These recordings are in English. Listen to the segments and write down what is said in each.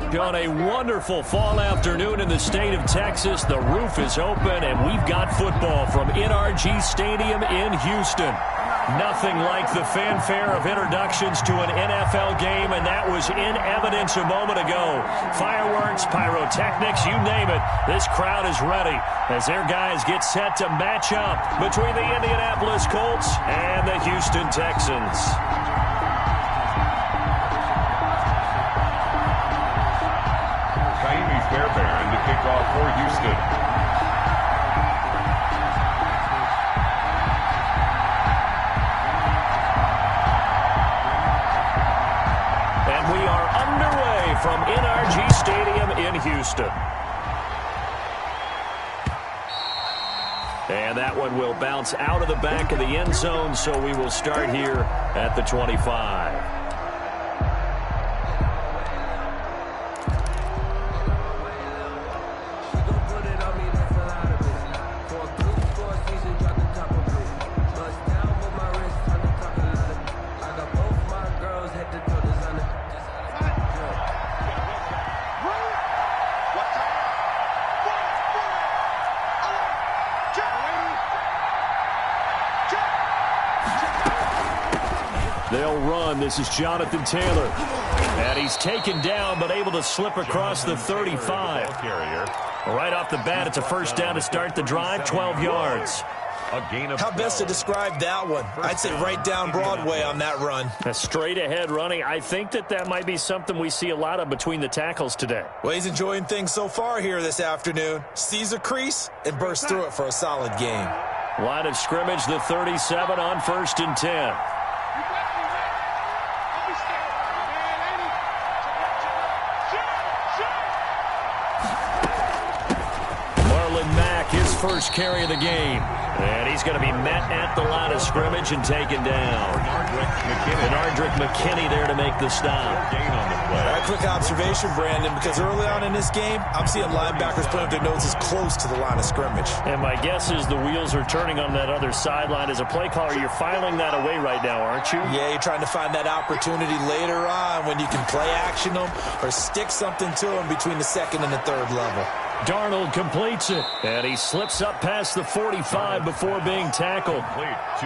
On a wonderful fall afternoon in the state of Texas, the roof is open, and we've got football from NRG Stadium in Houston. Nothing like the fanfare of introductions to an NFL game, and that was in evidence a moment ago. Fireworks, pyrotechnics, you name it. This crowd is ready as their guys get set to match up between the Indianapolis Colts and the Houston Texans. Fairbairn to kick off for Houston. And we are underway from NRG Stadium in Houston. And that one will bounce out of the back of the end zone, so we will start here at the 25. They'll run. This is Jonathan Taylor. And he's taken down, but able to slip across the 35. Right off the bat, it's a first down to start the drive, 12 yards. How best to describe that one? I'd say right down Broadway on that run. A straight ahead running. I think that might be something we see a lot of between the tackles today. Well, he's enjoying things so far here this afternoon. Sees a crease and bursts through it for a solid game. Line of scrimmage, the 37 on 1st and 10. First carry of the game. And he's going to be met at the line of scrimmage and taken down. Ardrick McKinney there to make the stop. A quick observation, Brandon, because early on in this game, I'm seeing linebackers putting their noses close to the line of scrimmage. And my guess is the wheels are turning on that other sideline. As a play caller, you're filing that away right now, aren't you? Yeah, you're trying to find that opportunity later on when you can play action them or stick something to them between the second and the third level. Darnold completes it, and he slips up past the 45 before being tackled.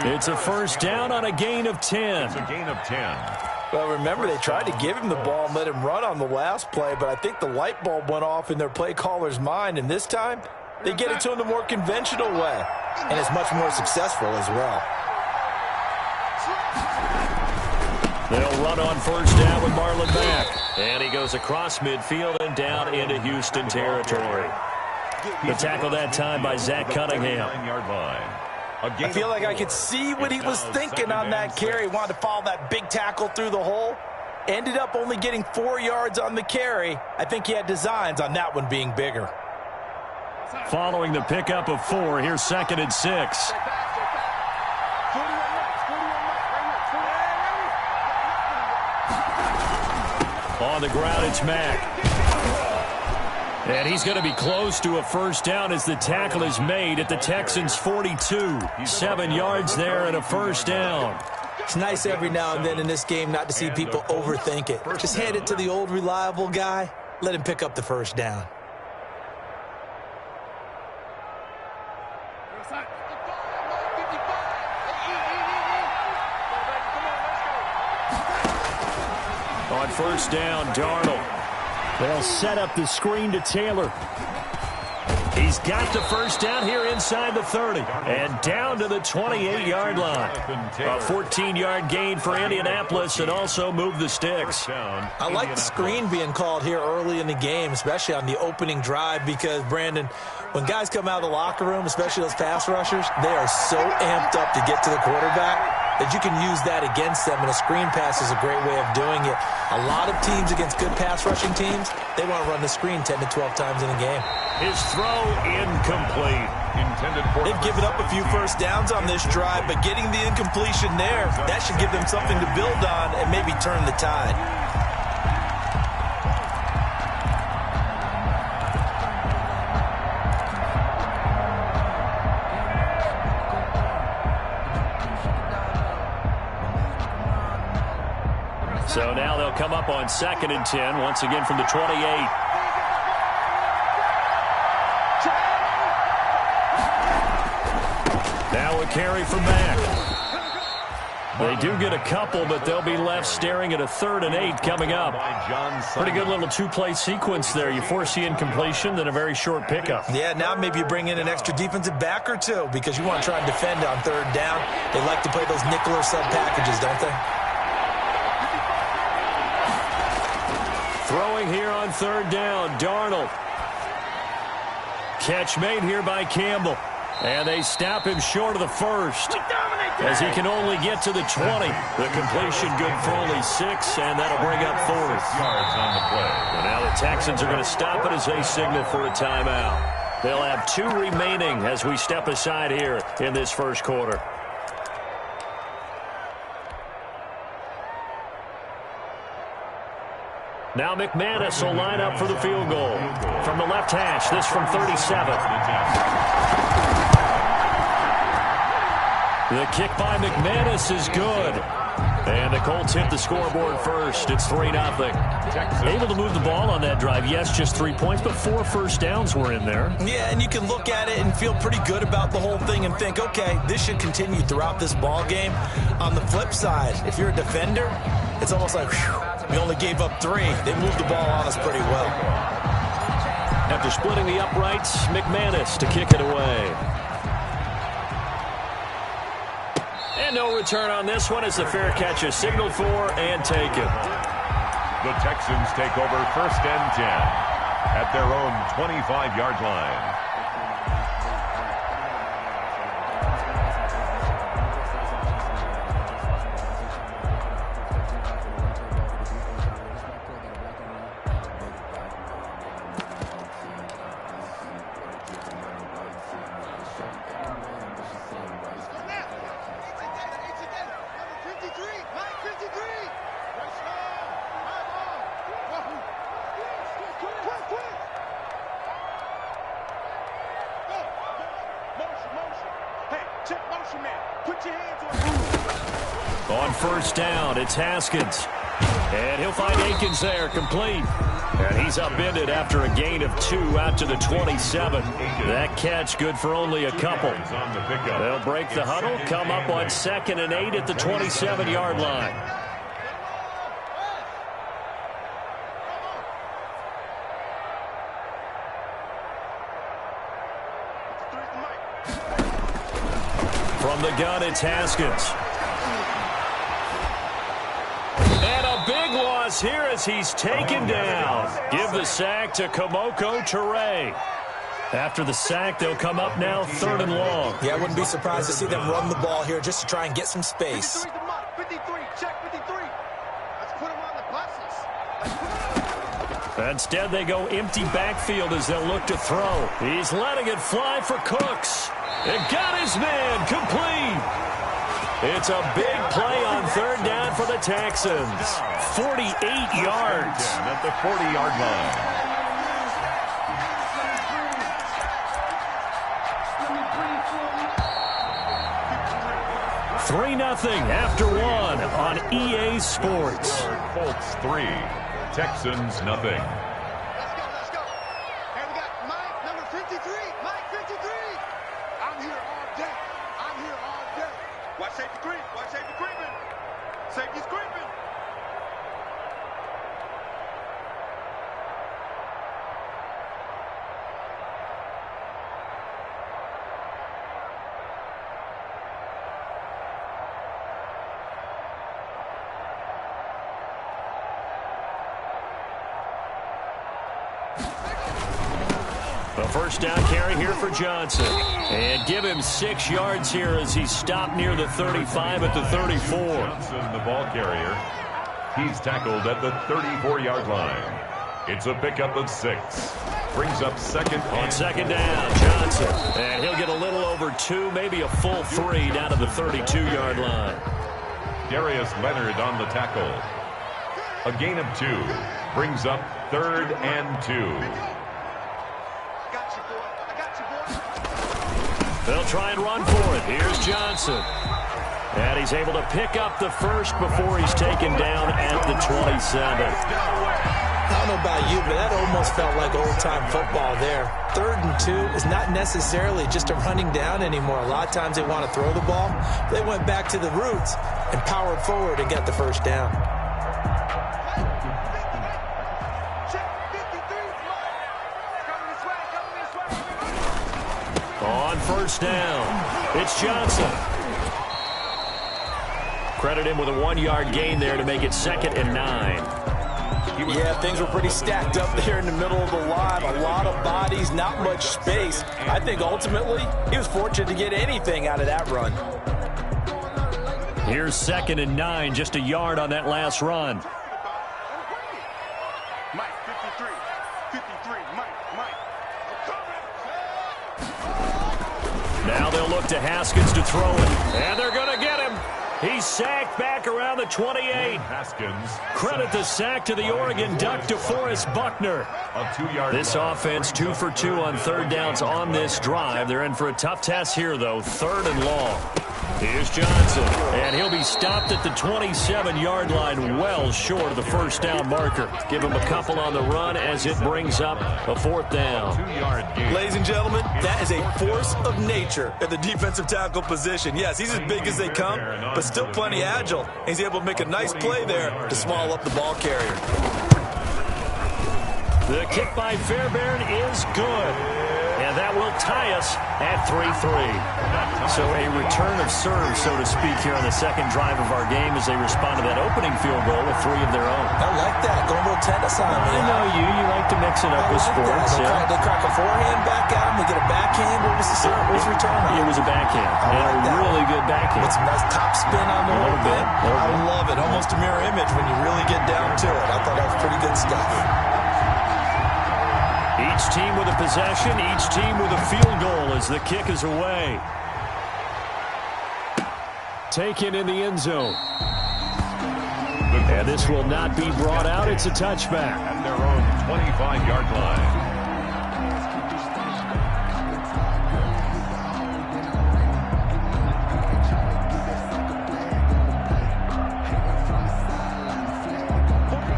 It's a first down on a gain of 10. It's a gain of 10. Well, remember, they tried to give him the ball and let him run on the last play, but I think the light bulb went off in their play caller's mind, and this time they get it to him the more conventional way, and it's much more successful as well. They'll run on first down with Marlon Mack. And he goes across midfield and down into Houston territory. The tackle that time by Zach Cunningham. I feel like I could see what he was thinking on that carry. Wanted to follow that big tackle through the hole. Ended up only getting 4 yards on the carry. I think he had designs on that one being bigger. Following the pickup of 4, here's 2nd and 6. On the ground, it's Mack. And he's going to be close to a first down as the tackle is made at the Texans' 42. 7 yards there and a first down. It's nice every now and then in this game not to see people overthink it. Just hand it to the old reliable guy. Let him pick up the first down. On first down, Darnold. They'll set up the screen to Taylor. He's got the first down here inside the 30 and down to the 28-yard line. A 14-yard gain for Indianapolis and also move the sticks. I like the screen being called here early in the game, especially on the opening drive, because, Brandon, when guys come out of the locker room, especially those pass rushers, they are so amped up to get to the quarterback that you can use that against them, and a screen pass is a great way of doing it. A lot of teams against good pass rushing teams, they want to run the screen 10 to 12 times in a game. His throw incomplete. They've given up a few first downs on this drive, but getting the incompletion there, that should give them something to build on and maybe turn the tide. So now they'll come up on 2nd and 10, once again from the 28. Now a carry from back. They do get a couple, but they'll be left staring at a 3rd and 8 coming up. Pretty good little two-play sequence there. You force the incompletion, then a very short pickup. Yeah, now maybe you bring in an extra defensive back or two because you want to try and defend on 3rd down. They like to play those nickel or sub packages, don't they? Throwing here on 3rd down, Darnold. Catch made here by Campbell. And they stop him short of the 1st as he can only get to the 20. The completion good for only 6, and that'll bring up 4th. Yards on the play. And now the Texans are going to stop it as they signal for a timeout. They'll have 2 remaining as we step aside here in this first quarter. Now McManus will line up for the field goal. From the left hash, this from 37. The kick by McManus is good. And the Colts hit the scoreboard first. It's 3-0. Able to move the ball on that drive. Yes, just 3 points, but 4 first downs were in there. Yeah, and you can look at it and feel pretty good about the whole thing and think, okay, this should continue throughout this ball game. On the flip side, if you're a defender, it's almost like, whew, we only gave up 3. They moved the ball on us pretty well. After splitting the uprights, McManus to kick it away. And no return on this one as the fair catch is signaled for and taken. The Texans take over 1st and 10 at their own 25-yard line. On 1st down, it's Haskins. And he'll find Akins there, complete. And he's upended after a gain of 2 out to the 27. That catch good for only a couple. They'll break the huddle, come up on 2nd and 8 at the 27-yard line. From the gun, it's Haskins. And a big loss here as he's taken down. Give the sack to Komoko Toure. After the sack, they'll come up now 3rd and long. Yeah, I wouldn't be surprised to see them run the ball here just to try and get some space. 53, check 53. Let's put him on the buses. Instead, they go empty backfield as they'll look to throw. He's letting it fly for Cooks. It got his man complete. It's a big play on 3rd down for the Texans. 48 yards. At the 40-yard line. 3-0 after 1 on EA Sports. Colts 3, Texans nothing. Let's go. And we got Mike, number 53. Mike 53. I'm here all day. Watch safety creep. Watch safety creeping. Safety's creeping. A 1st down carry here for Johnson. And give him 6 yards here as he's stopped near the 35 at the 34. Johnson, the ball carrier. He's tackled at the 34-yard line. It's a pickup of 6. Brings up 2nd. On 2nd down, Johnson. And he'll get a little over 2, maybe a full 3 down to the 32-yard line. Darius Leonard on the tackle. A gain of 2. Brings up 3rd and 2. They'll try and run for it. Here's Johnson. And he's able to pick up the first before he's taken down at the 27. I don't know about you, but that almost felt like old-time football there. 3rd and 2 is not necessarily just a running down anymore. A lot of times they want to throw the ball. They went back to the roots and powered forward and got the first down. On first down, it's Johnson. Credit him with a 1-yard gain there to make it 2nd and 9. Yeah, things were pretty stacked up there in the middle of the line. A lot of bodies, not much space. I think ultimately he was fortunate to get anything out of that run. Here's 2nd and 9, just a yard on that last run. Mike, 53, Mike. Now they'll look to Haskins to throw it, and they're going to get him. He's sacked back around the 28. Haskins. Credit the sack to the Oregon Duck, DeForest Buckner. A 2-yard This offense 2 for 2 on 3rd downs on this drive. They're in for a tough test here, though. 3rd and long. Here's Johnson, and he'll be stopped at the 27-yard line, well short of the first down marker. Give him a couple on the run as it brings up a 4th down. 2-yard gain. Ladies and gentlemen, that is a force of nature at the defensive tackle position. Yes, he's as big as they come, but still plenty agile. He's able to make a nice play there to small up the ball carrier. The kick by Fairbairn is good, and that will tie us at 3-3. So a return of serve, so to speak, here on the 2nd drive of our game as they respond to that opening field goal with 3 of their own. I like that, going a little tennis on me. I know you like to mix it up with sports. They crack a forehand back out, and they get a backhand. What was the serve? What was the return on? It was a backhand, and a really good backhand. With some nice top spin on the whole thing. I bit. love it. Almost a mirror image when you really get down to it. I thought that was pretty good stuff. Each team with a possession, each team with a field goal as the kick is away. Taken in the end zone. And this will not be brought out. It's a touchback. At their own 25-yard line.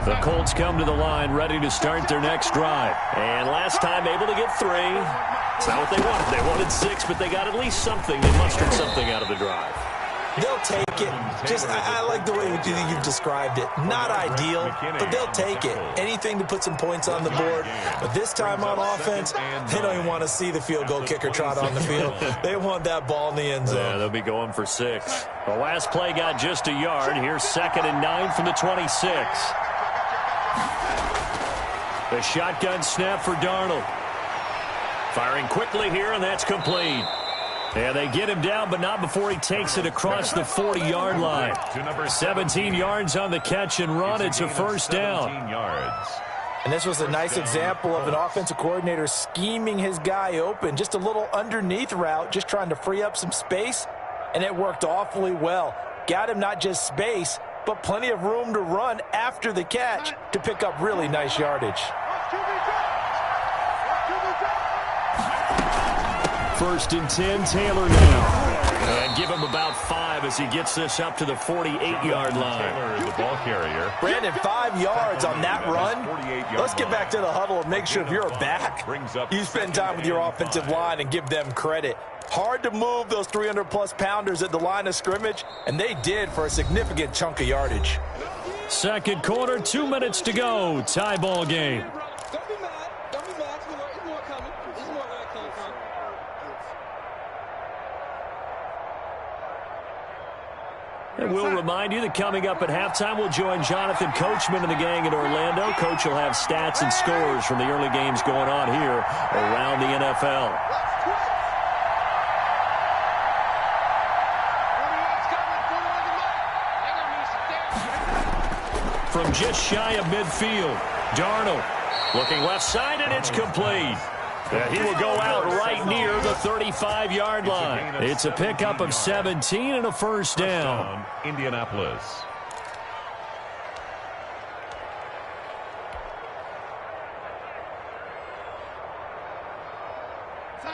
The Colts come to the line ready to start their next drive. And last time able to get 3. It's not what they wanted. They wanted 6, but they got at least something. They mustered something out of the drive. They'll take it. I like the way you've described it. Not ideal, but they'll take it. Anything to put some points on the board. But this time on offense, they don't even want to see the field goal kicker trot on the field. They want that ball in the end zone. Yeah, they'll be going for 6. The last play got just a yard. Here's 2nd and 9 from the 26. The shotgun snap for Darnold. Firing quickly here, and that's complete. And they get him down, but not before he takes it across the 40-yard line. 17 yards on the catch and run. It's a first down. And this was a nice example of an offensive coordinator scheming his guy open. Just a little underneath route, just trying to free up some space, and it worked awfully well. Got him not just space, but plenty of room to run after the catch to pick up really nice yardage. 1st and 10, Taylor now. And give him about 5 as he gets this up to the 48-yard line. Taylor is the ball carrier. Brandon, 5 yards on that run. Let's get back to the huddle and make sure if you're a back, you spend time with your offensive line and give them credit. Hard to move those 300-plus pounders at the line of scrimmage, and they did for a significant chunk of yardage. 2nd quarter, 2 minutes to go. Tie ball game. Don't be mad. Don't be mad. There's more coming. There's more where it came from. And we'll remind you that coming up at halftime, we'll join Jonathan Coachman and the gang in Orlando. Coach will have stats and scores from the early games going on here around the NFL. From just shy of midfield, Darnold looking left side, and it's complete. He will go out right near the 35-yard line. It's a pickup of 17 and a first down. Indianapolis.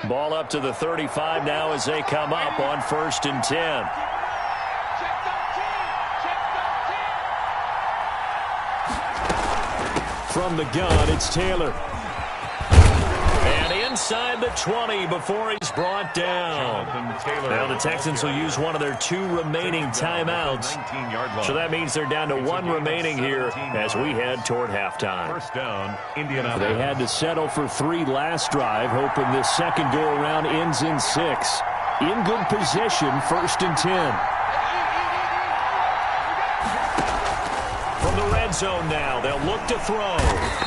Ball up to the 35 now as they come up on 1st and 10. From the gun, it's Taylor. And inside the 20 before he's brought down. Now the Texans will use one of their 2 remaining timeouts. So that means they're down to 1 remaining here as we head toward halftime. First down, Indianapolis. They had to settle for 3 last drive, hoping this second go-around ends in 6. In good position, 1st and 10. From the red zone now, they'll look to throw.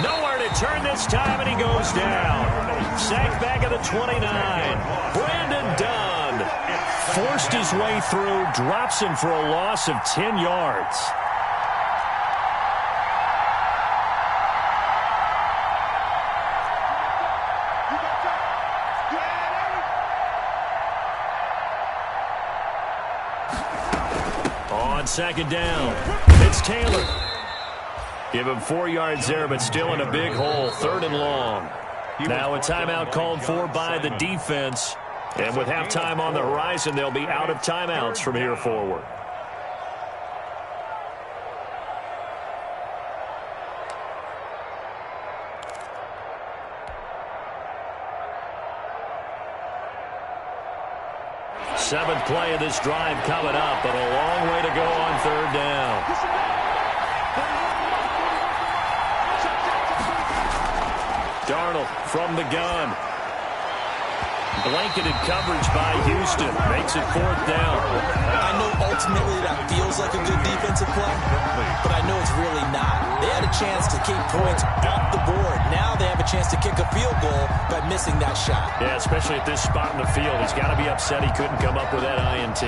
Nowhere to turn this time, and he goes down. Sacked back at the 29. Brandon Dunn forced his way through, drops him for a loss of 10 yards. On second down, it's Taylor. Give him 4 yards there, but still in a big hole. 3rd and long. Now a timeout called for by the defense. And with halftime on the horizon, they'll be out of timeouts from here forward. Seventh play of this drive coming up, but a long way to go on 3rd down. Darnold from the gun. Blanketed coverage by Houston. Makes it 4th down. I know ultimately that feels like a good defensive play, but I know it's really not. They had a chance to keep points off the board. Now they have a chance to kick a field goal by missing that shot. Yeah, especially at this spot in the field. He's got to be upset he couldn't come up with that INT.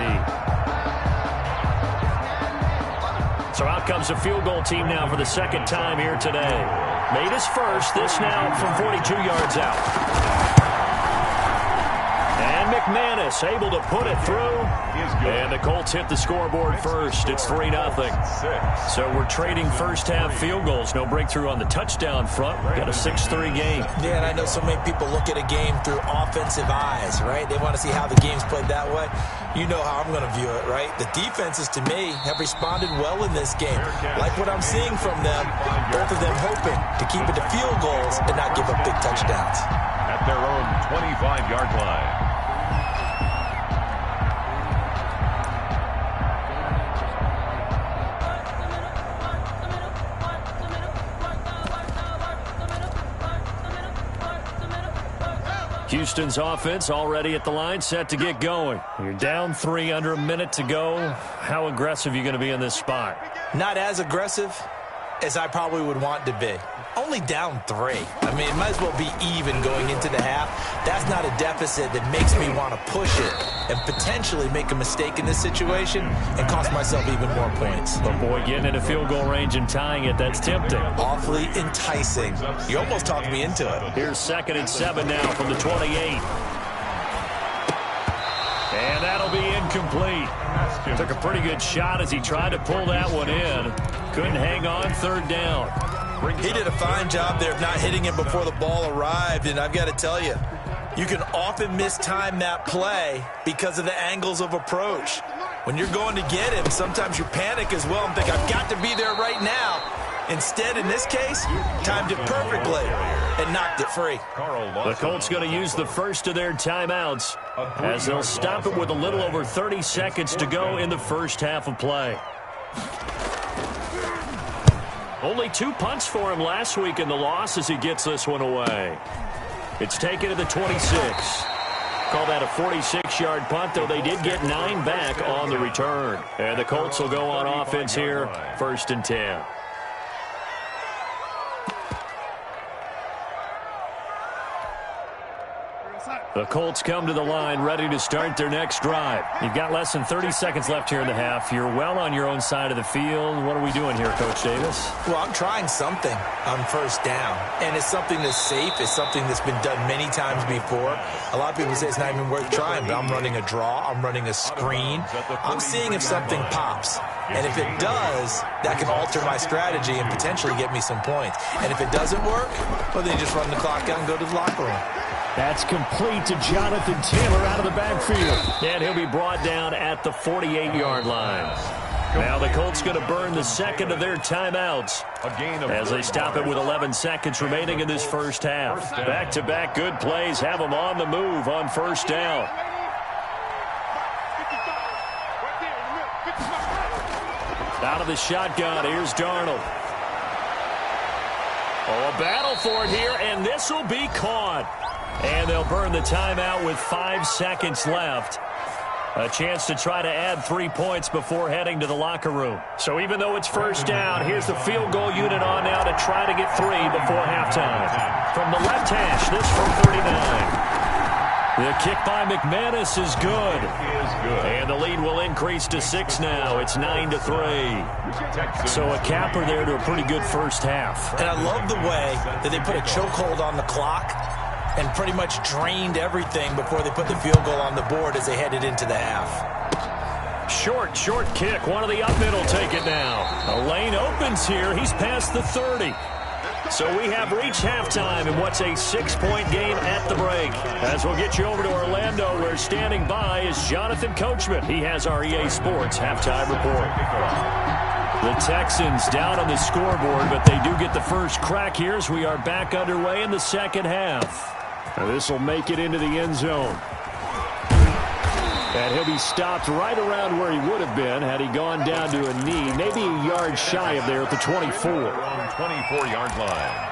So out comes the field goal team now for the 2nd time here today. Made his first. This now from 42 yards out. And McManus able to put it through. And the Colts hit the scoreboard first. It's 3-0. So we're trading first half field goals. No breakthrough on the touchdown front. We've got a 6-3 game. Yeah, and I know so many people look at a game through offensive eyes, right? They want to see how the game's played that way. You know how I'm going to view it, right? The defenses, to me, have responded well in this game. Like what I'm seeing from them, both of them hoping to keep it to field goals and not give up big touchdowns. At their own 25-yard line. Houston's offense already at the line, set to get going. You're down 3, under a minute to go. How aggressive are you going to be in this spot? Not as aggressive as I probably would want to be. Only down 3. I mean, it might as well be even going into the half. That's not a deficit that makes me want to push it and potentially make a mistake in this situation and cost myself even more points. But boy, getting in a field goal range and tying it, that's tempting. Awfully enticing. You almost talked me into it. Here's 2nd and 7 now from the 28. And that'll be incomplete. Took a pretty good shot as he tried to pull that one in. Couldn't hang on. 3rd down. He did a fine job there of not hitting him before the ball arrived, and I've got to tell you, you can often mistime that play because of the angles of approach. When you're going to get him, sometimes you panic as well and think, I've got to be there right now. Instead, in this case, timed it perfectly and knocked it free. The Colts going to use the first of their timeouts as they'll stop it with a little over 30 seconds to go in the first half of play. Only 2 punts for him last week in the loss as he gets this one away. It's taken to the 26. Call that a 46-yard punt, though they did get 9 back on the return. And the Colts will go on offense here, 1st and 10. The Colts come to the line ready to start their next drive. You've got less than 30 seconds left here in the half. You're well on your own side of the field. What are we doing here, Coach Davis? Well, I'm trying something on 1st down, and it's something that's safe. It's something that's been done many times before. A lot of people say it's not even worth trying, but I'm running a draw. I'm running a screen. I'm seeing if something pops. And if it does, that can alter my strategy and potentially get me some points. And if it doesn't work, well, then you just run the clock out and go to the locker room. That's complete to Jonathan Taylor out of the backfield. And he'll be brought down at the 48-yard line. Now the Colts going to burn the second of their timeouts as they stop it with 11 seconds remaining in this first half. Back-to-back good plays have them on the move on first down. Out of the shotgun, here's Darnold. Oh, a battle for it here, and this will be caught. And they'll burn the timeout with 5 seconds left. A chance to try to add 3 points before heading to the locker room. So even though it's first down, here's the field goal unit on now to try to get 3 before halftime. From the left hash, this from 39. The kick by McManus is good. And the lead will increase to 6 now. It's 9-3. So a capper there to a pretty good first half. And I love the way that they put a chokehold on the clock and pretty much drained everything before they put the field goal on the board as they headed into the half. Short kick. One of the up middle take it now. A lane opens here. He's past the 30. So we have reached halftime in what's a 6-point game at the break. As we'll get you over to Orlando, where standing by is Jonathan Coachman. He has our EA Sports halftime report. The Texans down on the scoreboard, but they do get the first crack here as we are back underway in the second half. Now this will make it into the end zone. And he'll be stopped right around where he would have been had he gone down to a knee, maybe a yard shy of there at the 24. On 24-yard line.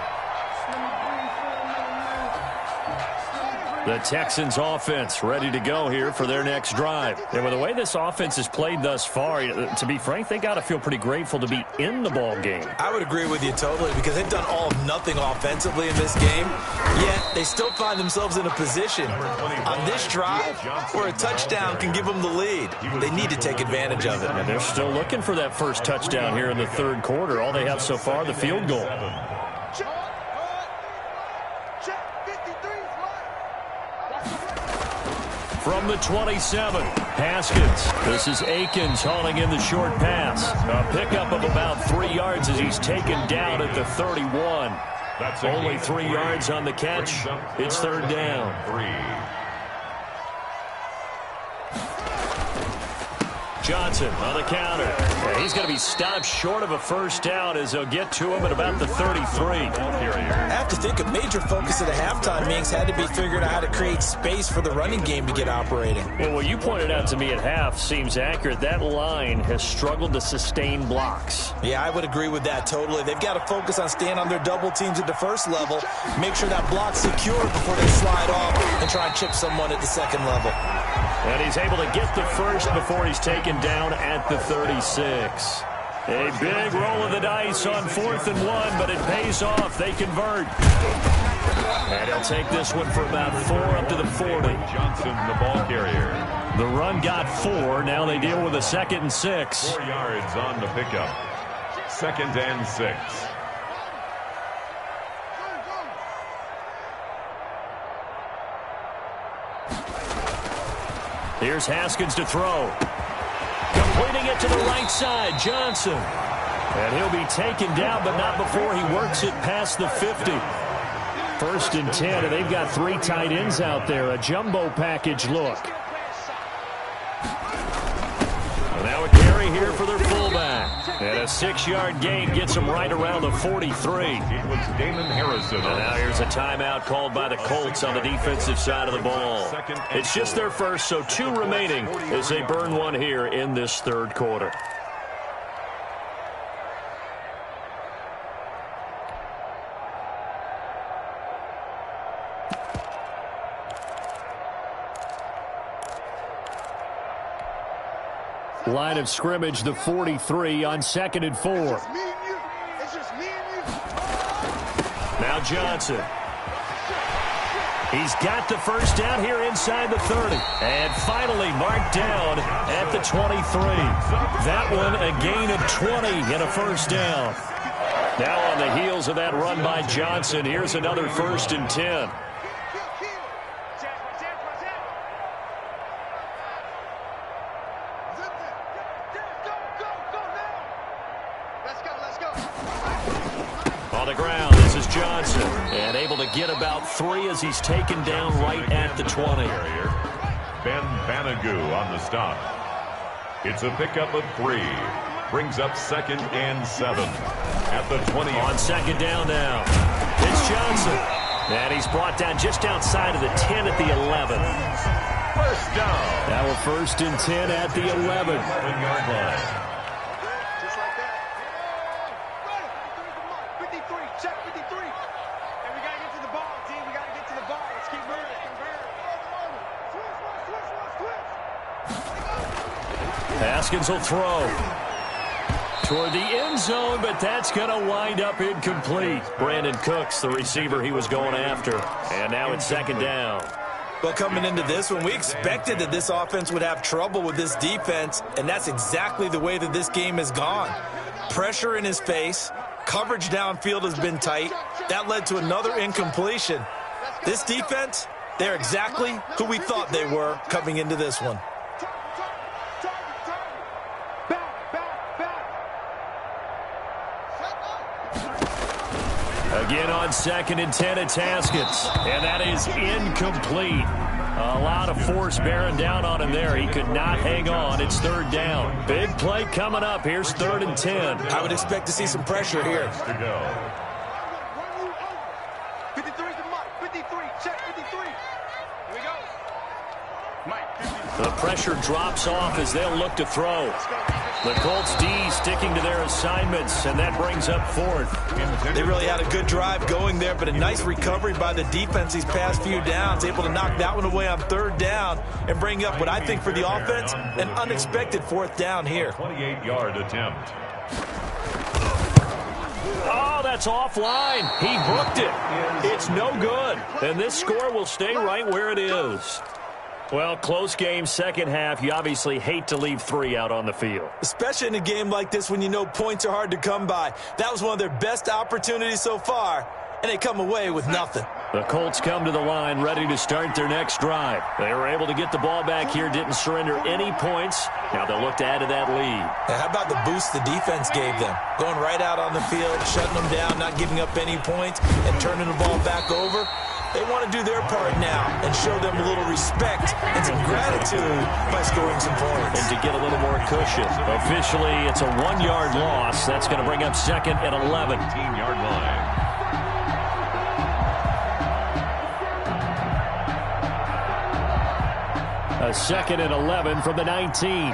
The Texans offense ready to go here for their next drive. And with the way this offense has played thus far, to be frank, they got to feel pretty grateful to be in the ball game. I would agree with you totally because they've done all of nothing offensively in this game, yet they still find themselves in a position on this drive where a touchdown can give them the lead. They need to take advantage of it. And they're still looking for that first touchdown here in the third quarter. All they have so far, the field goal. From the 27, Haskins. This is Akins hauling in the short pass. A pickup of about 3 yards as he's taken down at the 31. That's only 3 yards on the catch. It's third down. Johnson on the counter. And he's going to be stopped short of a first down as they'll get to him at about the 33. I have to think a major focus of the halftime meetings had to be figuring out how to create space for the running game to get operating. Well, what you pointed out to me at half seems accurate. That line has struggled to sustain blocks. Yeah, I would agree with that totally. They've got to focus on staying on their double teams at the first level, make sure that block's secure before they slide off and try and chip someone at the second level. And he's able to get the first before he's taken down at the 36. A big roll of the dice on 4th and 1, but it pays off. They convert. And he'll take this one for about 4 up to the 40. Johnson, the ball carrier. The run got 4. Now they deal with a 2nd and 6. 4 yards on the pickup. 2nd and 6. Here's Haskins to throw. Completing it to the right side, Johnson. And he'll be taken down, but not before he works it past the 50. 1st and 10, and they've got 3 tight ends out there. A jumbo package look. And now a carry here for their fullback. And a 6-yard gain gets them right around the 43. It was Damon Harrison. And now here's a timeout called by the Colts on the defensive side of the ball. It's just their first, so 2 remaining as they burn one here in this third quarter. Line of scrimmage, the 43 on 2nd and 4. Now Johnson. He's got the first down here inside the 30. And finally marked down at the 23. That one a gain of 20 and a first down. Now on the heels of that run by Johnson, here's another 1st and 10. On the ground, this is Johnson. And able to get about 3 as he's taken down right at the 20. Ben Banagoo on the stop. It's a pickup of 3. Brings up 2nd and 7 at the 20. On 2nd down now. It's Johnson. And he's brought down just outside of the 10 at the 11. First down. Now a 1st and 10 at the 11. 1-yard line. Just like that. 53, check 53. And we got to get to the ball, team. We got to get to the ball. Let's keep moving. Haskins will throw toward the end zone, but that's going to wind up incomplete. Brandon Cooks, the receiver he was going after. And now it's 2nd down. Well, coming into this one, we expected that this offense would have trouble with this defense, and that's exactly the way that this game has gone. Pressure in his face, coverage downfield has been tight. That led to another incompletion. This defense, they're exactly who we thought they were coming into this one. Again on 2nd and 10, it's Haskins. And that is incomplete. A lot of force bearing down on him there. He could not hang on. It's 3rd down. Big play coming up. Here's 3rd and 10. I would expect to see some pressure here. To go. 53 is the mark. 53, check 53. Here we go. Mike, 53. The pressure drops off as they'll look to throw. The Colts D sticking to their assignments, and that brings up 4th. They really had a good drive going there, but a nice recovery by the defense these past few downs, able to knock that one away on 3rd down and bring up what I think for the offense, an unexpected 4th down here. 28-yard attempt. Oh, that's offline. He hooked it. It's no good. And this score will stay right where it is. Well, close game, second half. You obviously hate to leave 3 out on the field. Especially in a game like this when you know points are hard to come by. That was one of their best opportunities so far, and they come away with nothing. The Colts come to the line ready to start their next drive. They were able to get the ball back here, didn't surrender any points. Now they'll look to add to that lead. Now, how about the boost the defense gave them? Going right out on the field, shutting them down, not giving up any points, and turning the ball back over. They want to do their part now and show them a little respect and some gratitude by scoring some points. And to get a little more cushion. Officially, it's a 1-yard loss. That's going to bring up 2nd and 11. 18-yard line. A 2nd and 11 from the 19.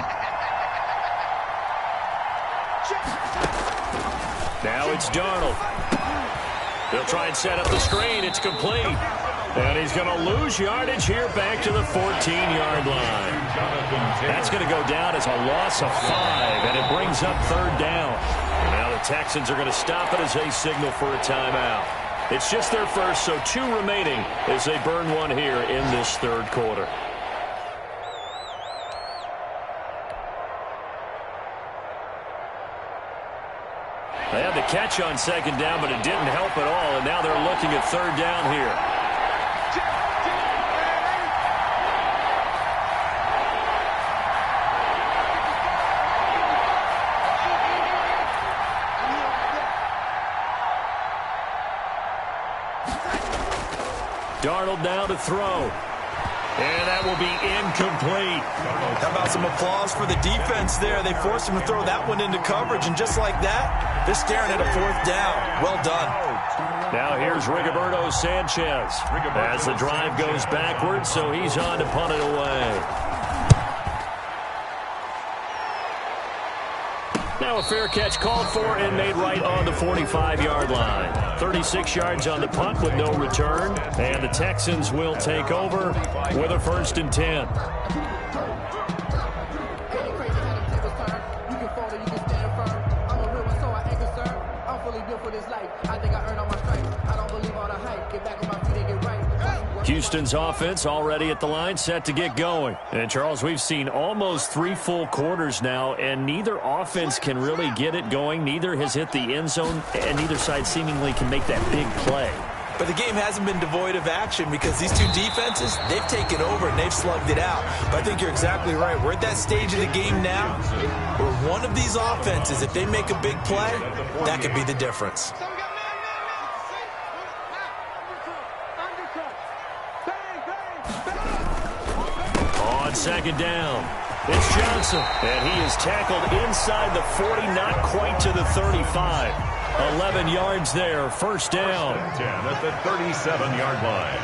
Now it's Darnold. He'll try and set up the screen. It's complete. And he's going to lose yardage here back to the 14-yard line. That's going to go down as a loss of 5, and it brings up 3rd down. And now the Texans are going to stop it as they signal for a timeout. It's just their first, so 2 remaining as they burn one here in this 3rd quarter. They had the catch on 2nd down, but it didn't help at all, and now they're looking at 3rd down here. Darnold now to throw. And that will be incomplete. How about some applause for the defense there? They forced him to throw that one into coverage, and just like that, they're staring at a 4th down. Well done. Now here's Rigoberto Sanchez as the drive goes backwards, so he's on to punt it away. Now a fair catch called for and made right on the 45-yard line. 36 yards on the punt with no return. And the Texans will take over with a 1st and 10. Houston's offense already at the line, set to get going. And, Charles, we've seen almost 3 full quarters now, and neither offense can really get it going. Neither has hit the end zone, and neither side seemingly can make that big play. But the game hasn't been devoid of action because these 2 defenses, they've taken over and they've slugged it out. But I think you're exactly right. We're at that stage of the game now where one of these offenses, if they make a big play, that could be the difference. On 2nd down, It's Johnson, and he is tackled inside the 40, not quite to the 35. 11 yards there, first down. 10 at the 37-yard line.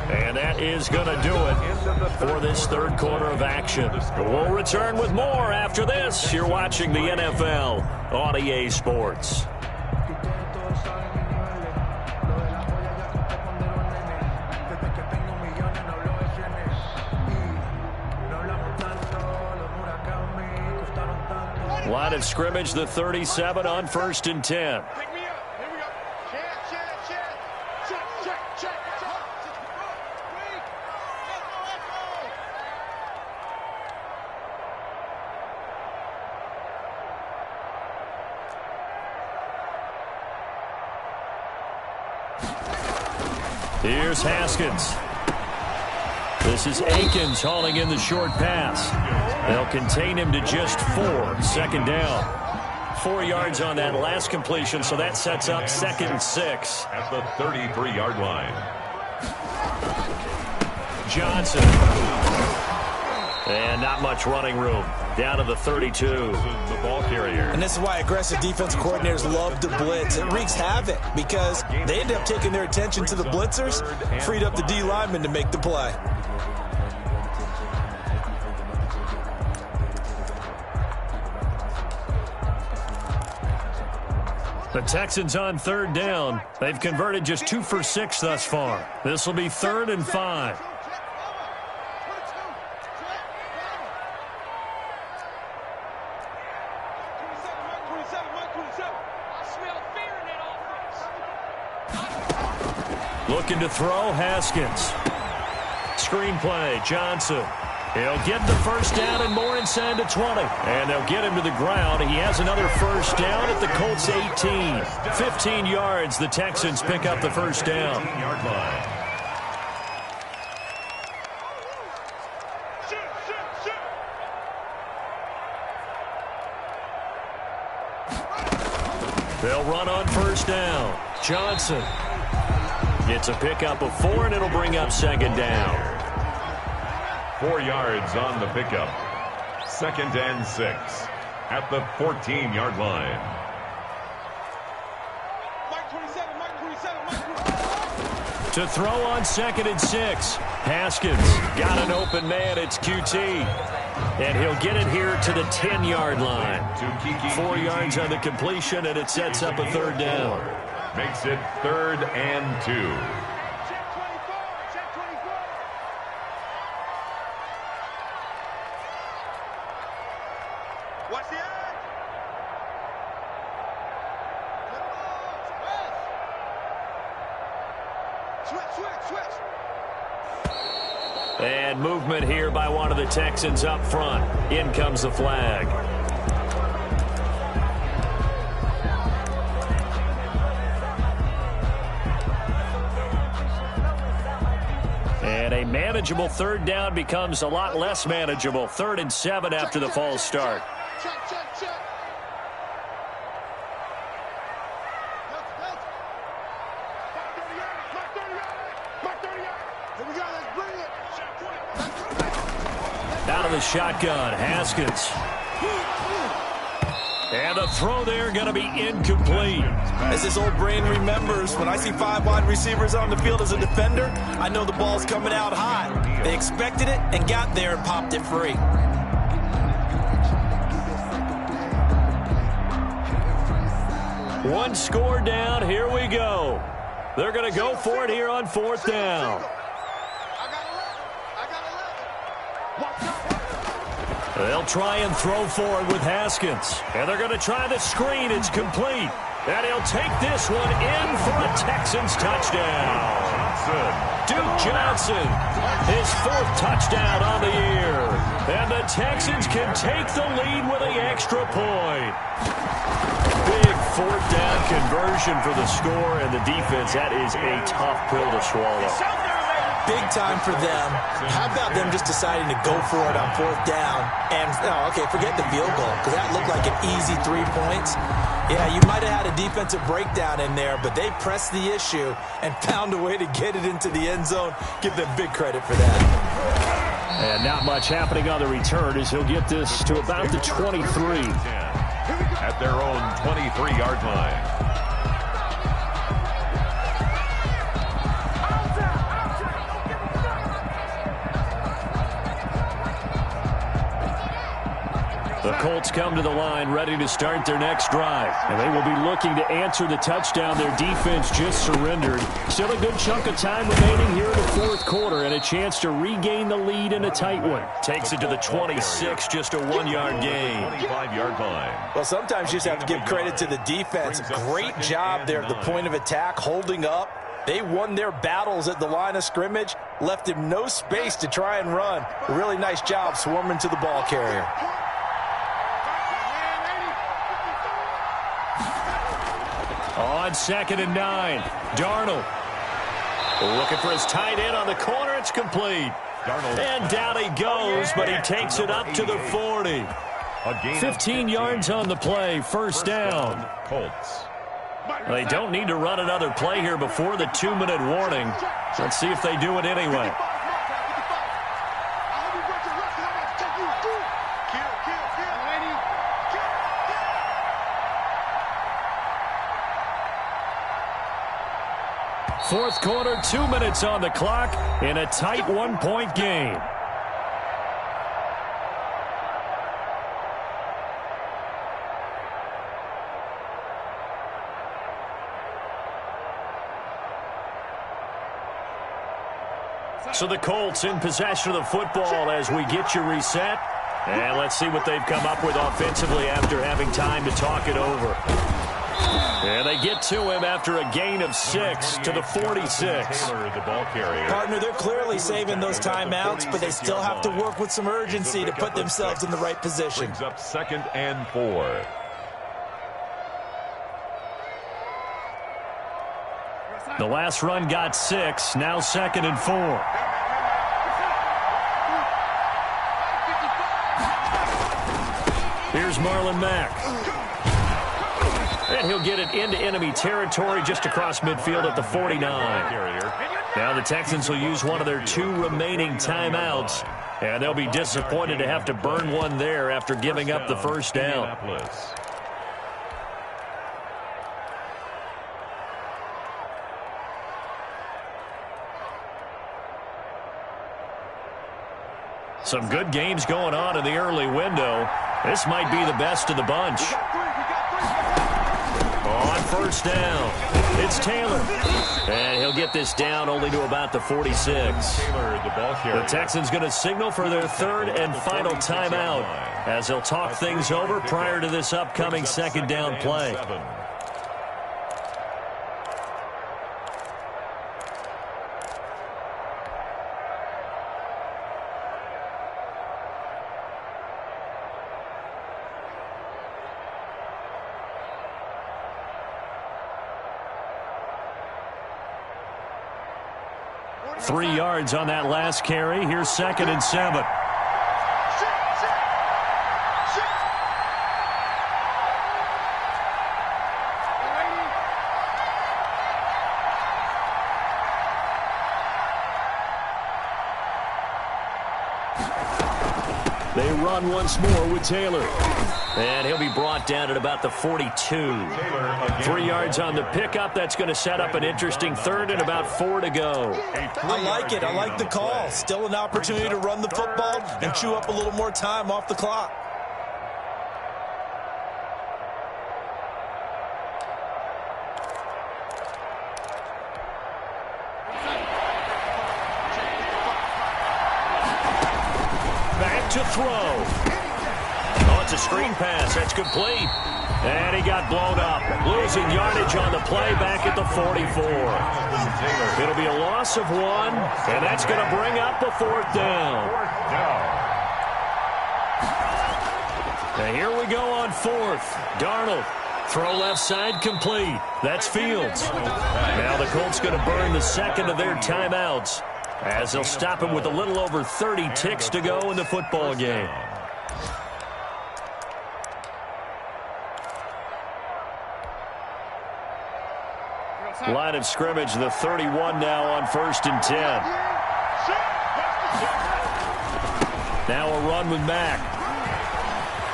And that is going to do it for this third quarter of action. We'll return with more after this. You're watching the NFL on EA Sports. Line of scrimmage, the 37 on 1st and 10. Pick me up. Here we go. Check. Here's Haskins. This is Akins hauling in the short pass. They'll contain him to just 4. Second down. 4 yards on that last completion, so that sets up 2nd and 6. At the 33-yard line. Johnson. And not much running room. Down to the 32. The ball carrier. And this is why aggressive defense coordinators love to blitz. It wreaks havoc because they end up taking their attention to the blitzers, freed up the D lineman to make the play. The Texans on 3rd down. They've converted just 2 for 6 thus far. This will be 3rd and 5. Looking to throw, Haskins. Screen play, Johnson. He'll get the first down and more inside the 20. And they'll get him to the ground. He has another first down at the Colts 18. 15 yards, the Texans pick up the first down. 15-yard line. They'll run on first down. Johnson gets a pickup of 4, and it'll bring up 2nd down. 4 yards on the pickup. 2nd and 6 at the 14-yard line. To throw on 2nd and 6. Haskins got an open man. It's QT. And he'll get it here to the 10-yard line. 4 yards on the completion, and it sets up a 3rd down. Makes it 3rd and 2. Watch the eye. Switch. And movement here by one of the Texans up front. In comes the flag. And a manageable 3rd down becomes a lot less manageable. 3rd and 7 after the false start. Check. Mark 38. Here we go. Let's bring it. Out of the shotgun, Haskins. And the throw there going to be incomplete. As this old brain remembers, when I see 5 wide receivers on the field as a defender, I know the ball's coming out hot. They expected it and got there and popped it free. One score down. Here we go. They're going to go for it here on 4th down. They'll try and throw forward with Haskins. And they're going to try the screen. It's complete. And he'll take this one in for a Texans touchdown. Duke Johnson, his 4th touchdown on the year. And the Texans can take the lead with an extra point. Big 4th down conversion for the score, and the defense, that is a tough pill to swallow. Big time for them. How about them just deciding to go for it on 4th down? And, forget the field goal, because that looked like an easy 3 points. Yeah, you might have had a defensive breakdown in there, but they pressed the issue and found a way to get it into the end zone. Give them big credit for that. And not much happening on the return as he'll get this to about the 23. At their own 23-yard line. The Colts come to the line ready to start their next drive. And they will be looking to answer the touchdown their defense just surrendered. Still a good chunk of time remaining here in the fourth quarter and a chance to regain the lead in a tight one. Takes it to the 26, just a 1-yard gain. 25-yard line. Well, sometimes you just have to give credit to the defense. Great job there at the point of attack, holding up. They won their battles at the line of scrimmage, left him no space to try and run. A really nice job swarming to the ball carrier. On 2nd and 9, Darnold looking for his tight end on the corner. It's complete. And down he goes, but he takes it up to the 40. 15 yards on the play, first down. Colts. They don't need to run another play here before the 2-minute warning. Let's see if they do it anyway. Fourth quarter, 2 minutes on the clock in a tight 1-point game. So the Colts in possession of the football as we get you reset. And let's see what they've come up with offensively after having time to talk it over. And they get to him after a gain of 6 to the 46. Partner, they're clearly saving those timeouts, but they still have to work with some urgency to put themselves in the right position. Brings up 2nd and 4. The last run got 6, now 2nd and 4. Here's Marlon Mack. And he'll get it into enemy territory just across midfield at the 49. Now the Texans will use one of their 2 remaining timeouts. And they'll be disappointed to have to burn one there after giving up the first down. Some good games going on in the early window. This might be the best of the bunch. On first down, it's Taylor. And he'll get this down only to about the 46. The Texans going to signal for their 3rd and final timeout as they'll talk things over prior to this upcoming 2nd down play. Three yards on that last carry. Here's 2nd and 7. They run once more with Taylor. And he'll be brought down at about the 42. 3 yards on the pickup. That's going to set up an interesting 3rd and about 4 to go. I like it. I like the call. Still an opportunity to run the football and chew up a little more time off the clock. Back to throw. Oh, it's a screen pass. That's complete. And he got blown up. Losing yardage on the play back at the 44. It'll be a loss of 1, and that's going to bring up a 4th down. And here we go on 4th. Darnold. Throw left side complete. That's Fields. Now the Colts going to burn the 2nd of their timeouts as they'll stop him with a little over 30 ticks to go in the football game. Line of scrimmage, the 31 now on 1st and 10. Now a run with Mack.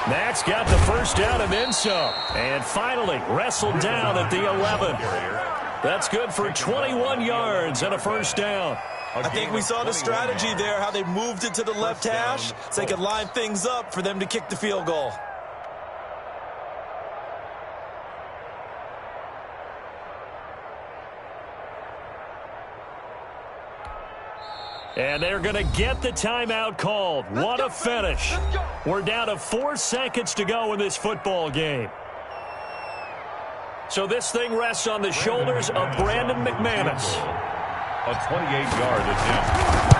Mack's got the first down and then some. And finally wrestled down at the 11. That's good for 21 yards and a first down. I think we saw the strategy there, how they moved it to the left hash so they could line things up for them to kick the field goal. And they're going to get the timeout called. What a finish. We're down to 4 seconds to go in this football game. So this thing rests on the shoulders of Brandon McManus. A 28-yard attempt.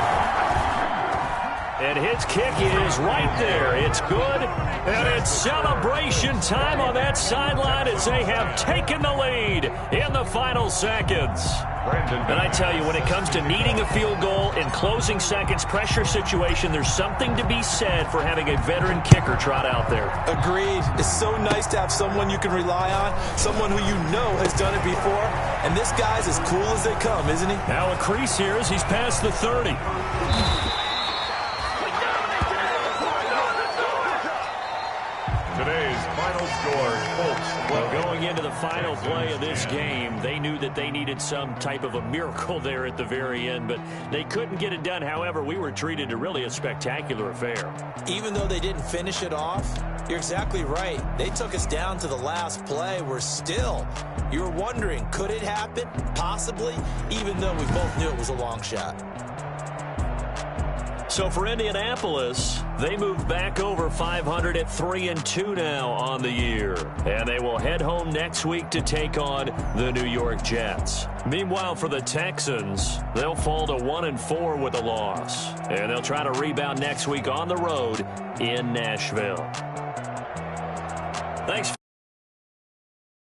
And his kick is right there. It's good. And it's celebration time on that sideline as they have taken the lead in the final seconds. And I tell you, when it comes to needing a field goal in closing seconds, pressure situation, there's something to be said for having a veteran kicker trot out there. Agreed. It's so nice to have someone you can rely on, someone who you know has done it before. And this guy's as cool as they come, isn't he? Now a crease here as he's past the 30. Today's final score, Colts. Well, going into the final play of this game, they knew that they needed some type of a miracle there at the very end, but they couldn't get it done. However, we were treated to really a spectacular affair. Even though they didn't finish it off, you're exactly right. They took us down to the last play. We're still, you're wondering, could it happen? Possibly, even though we both knew it was a long shot. So for Indianapolis, they move back over 500 at 3-2 now on the year. And they will head home next week to take on the New York Jets. Meanwhile, for the Texans, they'll fall to 1-4 with a loss. And they'll try to rebound next week on the road in Nashville.